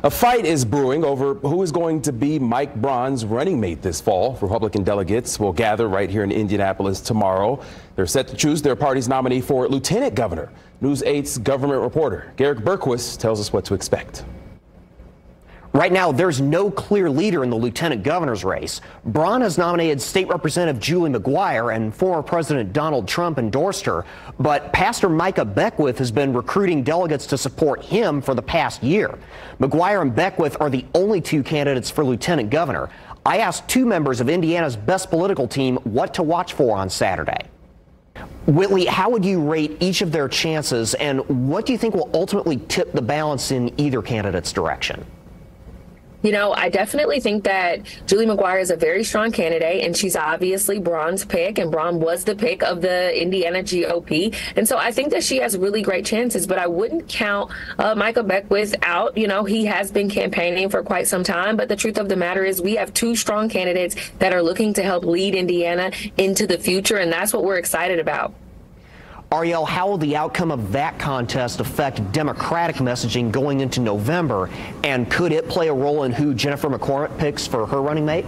A fight is brewing over who is going to be Mike Braun's running mate this fall. Republican delegates will gather right here in Indianapolis tomorrow. They're set to choose their party's nominee for lieutenant governor. News 8's government reporter Garrett Bergquist tells us what to expect. Right now, there's no clear leader in the lieutenant governor's race. Braun has nominated State Representative Julie McGuire, and former President Donald Trump endorsed her. But Pastor Micah Beckwith has been recruiting delegates to support him for the past year. McGuire and Beckwith are the only two candidates for lieutenant governor. I asked two members of Indiana's best political team what to watch for on Saturday. Whitley, how would you rate each of their chances, and what do you think will ultimately tip the balance in either candidate's direction? You know, I definitely think that Julie McGuire is a very strong candidate, and she's obviously Braun's pick, and Braun was the pick of the Indiana GOP. And so I think that she has really great chances, but I wouldn't count Micah Beckwith out. You know, he has been campaigning for quite some time, but the truth of the matter is we have two strong candidates that are looking to help lead Indiana into the future, and that's what we're excited about. Ariel, how will the outcome of that contest affect Democratic messaging going into November? And could it play a role in who Jennifer McCormick picks for her running mate?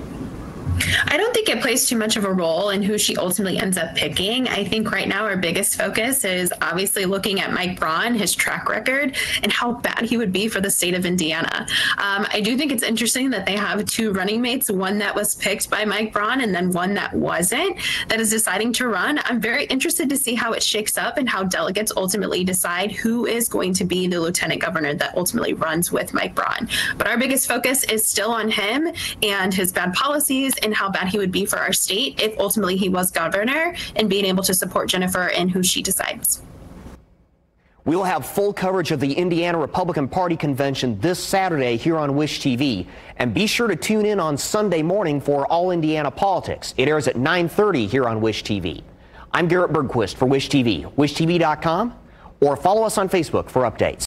I don't think it plays too much of a role in who she ultimately ends up picking. I think right now our biggest focus is obviously looking at Mike Braun, his track record, and how bad he would be for the state of Indiana. I do think it's interesting that they have two running mates, one that was picked by Mike Braun and then one that wasn't, that is deciding to run. I'm very interested to see how it shakes up and how delegates ultimately decide who is going to be the lieutenant governor that ultimately runs with Mike Braun. But our biggest focus is still on him and his bad policies and how bad he would be for our state if ultimately he was governor, and being able to support Jennifer in who she decides. We will have full coverage of the Indiana Republican Party convention this Saturday here on Wish TV. And be sure to tune in on Sunday morning for All Indiana Politics. It airs at 9:30 here on Wish TV. I'm Garrett Bergquist for Wish TV, wishtv.com, or follow us on Facebook for updates.